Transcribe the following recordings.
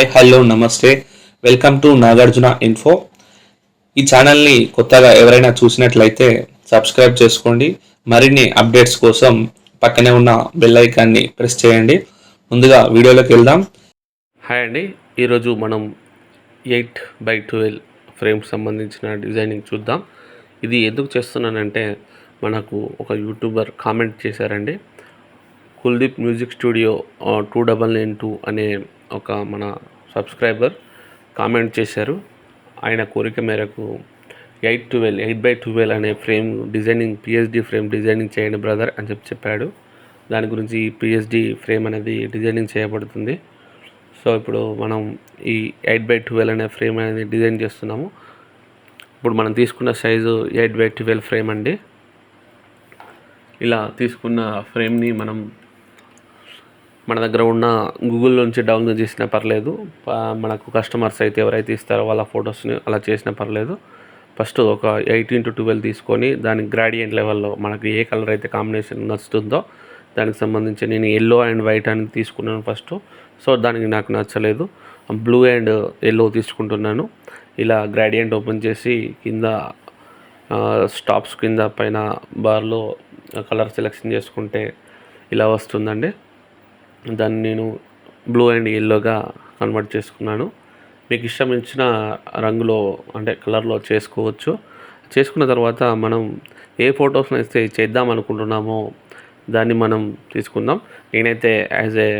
Hi hello నమస్తే, welcome to Nagarjuna info. ఈ ఛానల్ని కొత్తగా ఎవరైనా చూసినట్లయితే సబ్స్క్రైబ్ చేసుకోండి. మరిన్ని అప్డేట్స్ కోసం పక్కనే ఉన్న బెల్ ఐకాన్ని ప్రెస్ చేయండి. ముందుగా వీడియోలోకి వెళ్దాం. హాయ్ అండి, ఈరోజు మనం 8x12 ఫ్రేమ్కి సంబంధించిన డిజైనింగ్ చూద్దాం. ఇది ఎందుకు చేస్తున్నానంటే మనకు ఒక యూట్యూబర్ కామెంట్ చేశారండి. కుల్దీప్ మ్యూజిక్ స్టూడియో 2992 అనే ఒక మన సబ్స్క్రైబర్ కామెంట్ చేశారు. ఆయన కోరిక మేరకు 8x12 అనే frame designing PhD frame designing చేయండి బ్రదర్ అని చెప్పాడు. దాని గురించి పిహెచ్డి ఫ్రేమ్ అనేది డిజైనింగ్ చేయబడుతుంది. సో ఇప్పుడు మనం ఈ 8x12 అనే ఫ్రేమ్ అనేది డిజైన్ చేస్తున్నాము. ఇప్పుడు మనం తీసుకున్న సైజు 8x12 ఫ్రేమ్ అండి. ఇలా తీసుకున్న ఫ్రేమ్ని మనం మన దగ్గర ఉన్న గూగుల్ నుంచి డౌన్లోడ్ చేసినా పర్లేదు. మనకు కస్టమర్స్ అయితే ఎవరైతే ఇస్తారో వాళ్ళ ఫొటోస్ని అలా చేసినా పర్లేదు. ఫస్ట్ ఒక 8x12 తీసుకొని దాని గ్రాడియంట్ లెవెల్లో మనకి ఏ కలర్ అయితే కాంబినేషన్ నచ్చుతుందో దానికి సంబంధించి నేను ఎల్లో అండ్ వైట్ అని తీసుకున్నాను ఫస్ట్. సో దానికి నాకు నచ్చలేదు, బ్లూ అండ్ ఎల్లో తీసుకుంటున్నాను. ఇలా గ్రాడియంట్ ఓపెన్ చేసి కింద స్టాప్స్ కింద పైన బార్లో కలర్ సెలెక్షన్ చేసుకుంటే ఇలా వస్తుందండి. దాన్ని నేను బ్లూ అండ్ ఎల్లోగా కన్వర్ట్ చేసుకున్నాను. మీకు ఇష్టమించిన రంగులో అంటే కలర్లో చేసుకోవచ్చు. చేసుకున్న తర్వాత మనం ఏ ఫొటోస్ని అయితే చేద్దాం అనుకుంటున్నామో దాన్ని మనం తీసుకుందాం. నేనైతే యాజ్ ఏ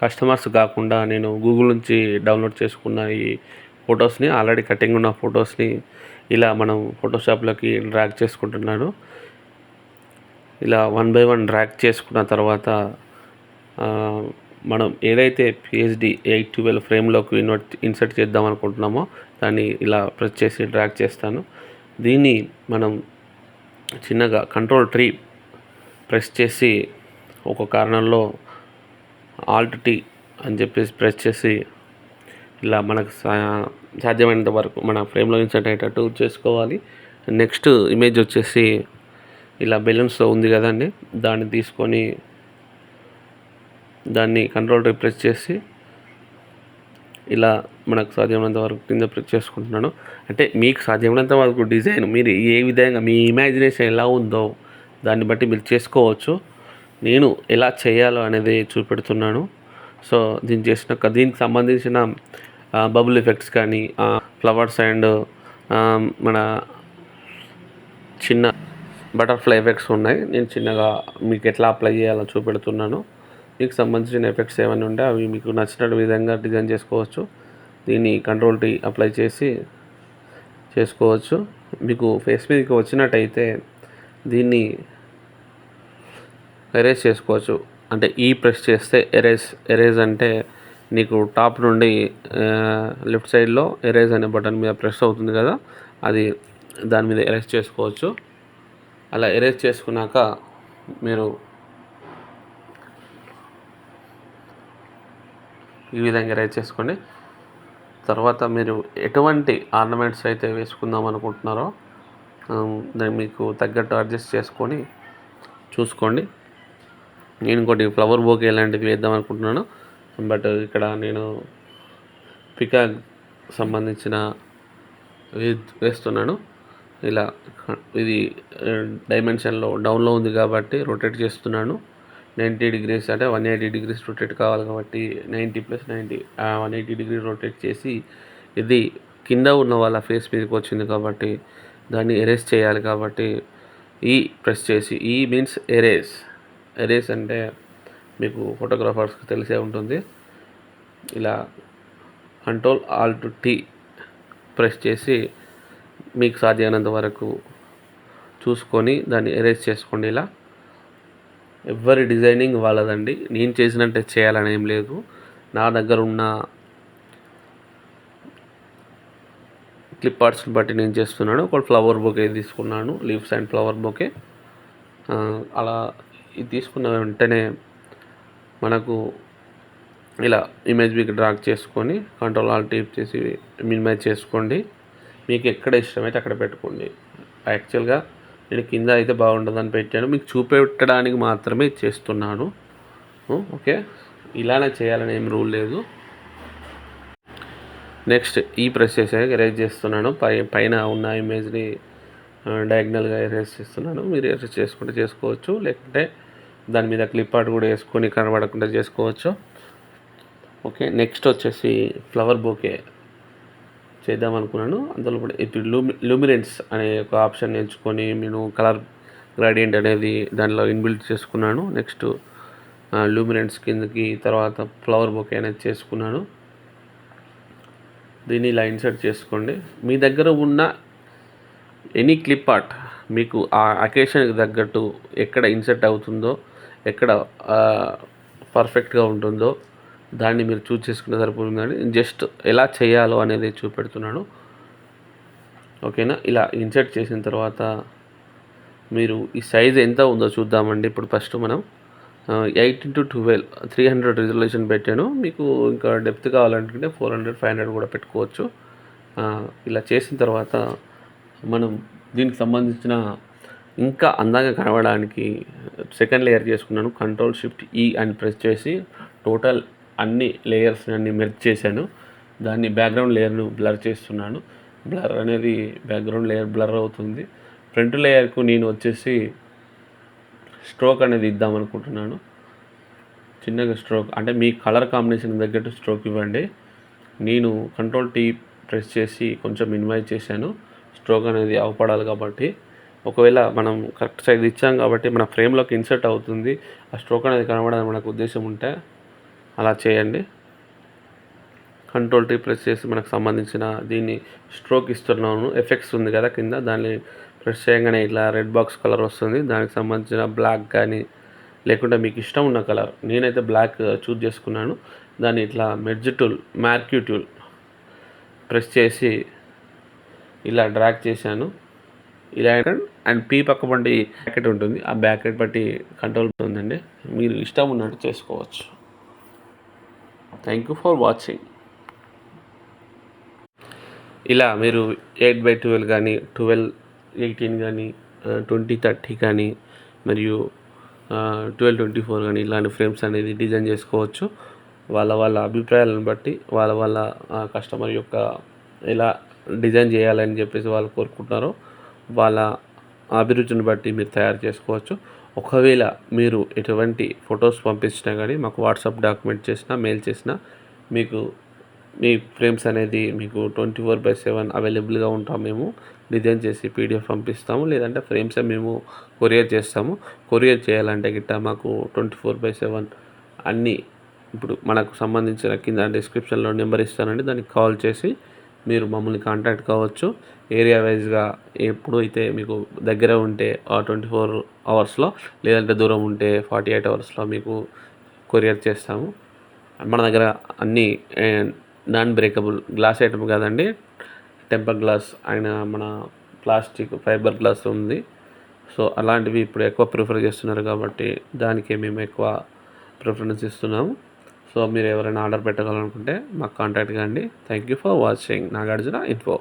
కస్టమర్స్ కాకుండా నేను గూగుల్ నుంచి డౌన్లోడ్ చేసుకున్న ఈ ఫొటోస్ని ఆల్రెడీ కటింగ్ ఉన్న ఫొటోస్ని ఇలా మనం ఫోటోషాప్లోకి డ్రాగ్ చేసుకుంటున్నాను. ఇలా 1 by 1 డ్రాగ్ చేసుకున్న తర్వాత మనం ఏదైతే పిహెచ్డి 8x12 ఫ్రేమ్లోకి ఇన్సర్ట్ చేద్దాం అనుకుంటున్నామో దాన్ని ఇలా ప్రెస్ చేసి డ్రాగ్ చేస్తాను. దీన్ని మనం చిన్నగా Ctrl+T ప్రెస్ చేసి ఒక కార్నర్లో Alt+T అని చెప్పేసి ప్రెస్ చేసి ఇలా మనకు సాధ్యమైనంత వరకు మన ఫ్రేమ్లో ఇన్సర్ట్ అయ్యేటట్టు చేసుకోవాలి. నెక్స్ట్ ఇమేజ్ వచ్చేసి ఇలా బెలూన్స్లో ఉంది కదండి, దాన్ని తీసుకొని దాన్ని Ctrl+T ప్రెస్ చేసి ఇలా మనకు సాధ్యమైనంత వరకు కింద ప్రెస్ చేసుకుంటున్నాను. అంటే మీకు సాధ్యమైనంత వరకు డిజైన్ మీరు ఏ విధంగా మీ ఇమాజినేషన్ ఎలా ఉందో దాన్ని బట్టి మీరు చేసుకోవచ్చు. నేను ఎలా చేయాలో అనేది చూపెడుతున్నాను. సో దీనికి సంబంధించిన బబుల్ ఎఫెక్ట్స్ కానీ ఫ్లవర్స్ అండ్ మన చిన్న బటర్ఫ్లై ఎఫెక్ట్స్ ఉన్నాయి. నేను చిన్నగా మీకు ఎట్లా అప్లై చేయాలో చూపెడుతున్నాను. మీకు సంబంధించిన ఎఫెక్ట్స్ ఏమైనా ఉంటే అవి మీకు నచ్చిన విధంగా డిజైన్ చేసుకోవచ్చు. దీన్ని Ctrl+T అప్లై చేసి చేసుకోవచ్చు. మీకు ఫేస్ మీదకి వచ్చినట్టయితే దీన్ని ఎరేజ్ చేసుకోవచ్చు. అంటే ప్రెస్ చేస్తే ఎరేజ్ అంటే నీకు టాప్ నుండి లెఫ్ట్ సైడ్లో ఎరేజ్ అనే బటన్ మీద ప్రెస్ అవుతుంది కదా, అది దాని మీద ఎరేజ్ చేసుకోవచ్చు. అలా ఎరేజ్ చేసుకున్నాక మీరు ఈ విధంగా ఎరేజ్ చేసుకోండి. తర్వాత మీరు ఎటువంటి ఆర్నమెంట్స్ అయితే వేసుకుందాం అనుకుంటున్నారో దాన్ని మీకు తగ్గట్టు అడ్జస్ట్ చేసుకొని చూసుకోండి. నేను ఇంకోటి ఫ్లవర్ బొకే ఇలాంటివి వేద్దాం అనుకుంటున్నాను. బట్ ఇక్కడ నేను పికాక్ సంబంధించిన వేస్తున్నాను. ఇలా ఇది డైమెన్షన్లో డౌన్లో ఉంది కాబట్టి రొటేట్ చేస్తున్నాను. 90 degrees అంటే 180 degrees రొటేట్ కావాలి కాబట్టి 90 + 90 180 degrees రొటేట్ చేసి ఇది కింద ఉన్న వాళ్ళ ఫేస్ మీదకి వచ్చింది కాబట్టి దాన్ని ఎరేజ్ చేయాలి. కాబట్టి ప్రెస్ చేసి మీన్స్ ఎరేజ్ అంటే మీకు ఫోటోగ్రాఫర్స్కి తెలిసే ఉంటుంది. ఇలా Ctrl+Alt+T ప్రెస్ చేసి మీకు సాధ్యమైనంత వరకు చూసుకొని దాన్ని ఎరేజ్ చేసుకోండి. ఇలా ఎవరి డిజైనింగ్ వాళ్ళదండి, నేను చేసినట్టే చేయాలని ఏం లేదు. నా దగ్గర ఉన్న క్లిప్ ఆర్ట్స్ని బట్టి నేను చేస్తున్నాను. ఒక ఫ్లవర్ బొకే తీసుకున్నాను, లీవ్స్ అండ్ ఫ్లవర్ బొకే. అలా ఇది తీసుకున్న వెంటనే మనకు ఇలా ఇమేజ్ మీకు డ్రాగ్ చేసుకొని Ctrl+Alt చేసి మినిమైజ్ చేసుకోండి. మీకు ఎక్కడ ఇష్టమైతే అక్కడ పెట్టుకోండి. యాక్చువల్గా నేను కింద అయితే బాగుంటుందని పెట్టాను, మీకు చూపెట్టడానికి మాత్రమే చేస్తున్నాను. ఓకే, ఇలానే చేయాలని ఏం రూల్ లేదు. నెక్స్ట్ ప్రెస్ చేసాక ఎరేజ్ చేస్తున్నాను. పైన ఉన్న ఇమేజ్ని డయాగ్నల్గా ఎరేజ్ చేస్తున్నాను. మీరు ఎరేజ్ చేసుకుంటే చేసుకోవచ్చు, లేకుంటే దాని మీద క్లిప్ ఆర్ట్ కూడా వేసుకొని కనబడకుండా చేసుకోవచ్చు. ఓకే, నెక్స్ట్ వచ్చేసి ఫ్లవర్ బొకే చేద్దాం అనుకున్నాను. అందులో కూడా ఇప్పుడు లూమినెన్స్ అనే ఒక ఆప్షన్ ఎంచుకొని నేను కలర్ గ్రేడియంట్ అనేది దానిలో ఇన్బిల్ట్ చేసుకున్నాను. నెక్స్ట్ లూమినెన్స్ కిందకి తర్వాత ఫ్లవర్ బొకే అనేది చేసుకున్నాను. దీన్ని ఇలా ఇన్సర్ట్ చేసుకోండి. మీ దగ్గర ఉన్న ఎనీ క్లిప్ ఆర్ట్ మీకు ఆ అకేషన్కి తగ్గట్టు ఎక్కడ ఇన్సర్ట్ అవుతుందో, ఎక్కడ పర్ఫెక్ట్గా ఉంటుందో దాన్ని మీరు చూస్ చేసుకుంటే సరిపోతుందండి. జస్ట్ ఎలా చేయాలో అనేది చూపెడుతున్నాను. ఓకేనా, ఇలా ఇన్సర్ట్ చేసిన తర్వాత మీరు ఈ సైజ్ ఎంత ఉందో చూద్దామండి. ఇప్పుడు ఫస్ట్ మనం 8x12 300 రిజల్యూషన్ పెట్టాను. మీకు ఇంకా డెప్త్ కావాలనుకుంటే 400 500 కూడా పెట్టుకోవచ్చు. ఇలా చేసిన తర్వాత మనం దీనికి సంబంధించిన ఇంకా అందంగా కనబడడానికి సెకండ్ లేయర్ చేసుకున్నాను. Ctrl+Shift+E అని ప్రెస్ చేసి టోటల్ అన్ని లేయర్స్ని అన్ని మెర్జ్ చేశాను. దాన్ని బ్యాక్గ్రౌండ్ లేయర్ను బ్లర్ చేస్తున్నాను. బ్లర్ అనేది బ్యాక్గ్రౌండ్ లేయర్ బ్లర్ అవుతుంది. ఫ్రంట్ లేయర్కు నేను వచ్చేసి స్ట్రోక్ అనేది ఇద్దాం అనుకుంటున్నాను. చిన్నగా స్ట్రోక్ అంటే మీ కలర్ కాంబినేషన్ తగ్గట్టు స్ట్రోక్ ఇవ్వండి. నేను Ctrl+T ప్రెస్ చేసి కొంచెం మినిమైజ్ చేశాను. స్ట్రోక్ అనేది అవపడాలి కాబట్టి, ఒకవేళ మనం కరెక్ట్ సైజ్ ఇచ్చాం కాబట్టి మన ఫ్రేమ్లోకి ఇన్సర్ట్ అవుతుంది, ఆ స్ట్రోక్ అనేది కనబడాలని మనకు ఉద్దేశం ఉంటే అలా చేయండి. Ctrl+T ప్రెస్ చేసి మనకు సంబంధించిన దీన్ని స్ట్రోక్ ఇస్తున్నాను. ఎఫెక్ట్స్ ఉంది కదా కింద, దాన్ని ప్రెస్ చేయగానే ఇట్లా రెడ్ బాక్స్ కలర్ వస్తుంది. దానికి సంబంధించిన బ్లాక్ కానీ లేకుంటే మీకు ఇష్టం ఉన్న కలర్, నేనైతే బ్లాక్ చూజ్ చేసుకున్నాను. దాన్ని ఇట్లా merge tool marquee tool press చేసి ఇలా డ్రాగ్ చేశాను. ఇలా అండ్ పీ పక్క బట్టి బ్యాకెట్ ఉంటుంది, ఆ బ్యాకెట్ బట్టి కంట్రోల్ ఉందండి. మీరు ఇష్టం ఉన్నట్టు చేసుకోవచ్చు. Thank you for watching. ఇలా మీరు 8x12 కానీ 12:18 కానీ 20:30 కానీ మరియు 12:24 కానీ ఇలాంటి ఫ్రేమ్స్ అనేది డిజైన్ చేసుకోవచ్చు. వాళ్ళ అభిప్రాయాలను బట్టి వాళ్ళ కస్టమర్ యొక్క ఎలా డిజైన్ చేయాలని చెప్పేసి వాళ్ళు కోరుకుంటున్నారో వాళ్ళ అభిరుచిని బట్టి మీరు తయారు చేసుకోవచ్చు. ఒకవేళ మీరు ఎటువంటి ఫొటోస్ పంపించినా కానీ మాకు వాట్సాప్ డాక్యుమెంట్ చేసినా మెయిల్ చేసినా మీకు మీ ఫ్రేమ్స్ అనేది మీకు 24/7 అవైలబుల్గా ఉంటాం. మేము డిజైన్ చేసి పీడిఎఫ్ పంపిస్తాము, లేదంటే ఫ్రేమ్సే మేము కొరియర్ చేస్తాము. కొరియర్ చేయాలంటే గిట్ట మాకు 24/7 అన్నీ ఇప్పుడు మనకు సంబంధించిన కింద డిస్క్రిప్షన్లో నెంబర్ ఇస్తానండి, దానికి కాల్ చేసి మీరు మమ్మల్ని కాంటాక్ట్ కావచ్చు. ఏరియా వైజ్గా ఎప్పుడు అయితే మీకు దగ్గర ఉంటే ఆ 24 అవర్స్లో, లేదంటే దూరం ఉంటే 48 అవర్స్లో మీకు కొరియర్ చేస్తాము. మన దగ్గర అన్నీ నాన్ బ్రేకబుల్ గ్లాస్ ఐటమ్ కాదండి, టెంపర్ గ్లాస్ అయిన మన ప్లాస్టిక్ ఫైబర్ గ్లాస్ ఉంది. సో అలాంటివి ఇప్పుడు ఎక్కువ ప్రిఫర్ చేస్తున్నారు కాబట్టి దానికే మేము ఎక్కువ ప్రిఫరెన్స్ ఇస్తున్నాము. సో మీరు ఎవరైనా ఆర్డర్ పెట్టాలనుకుంటే మాకు కాంటాక్ట్ కాండి. Thank you for watching Nagarjuna info.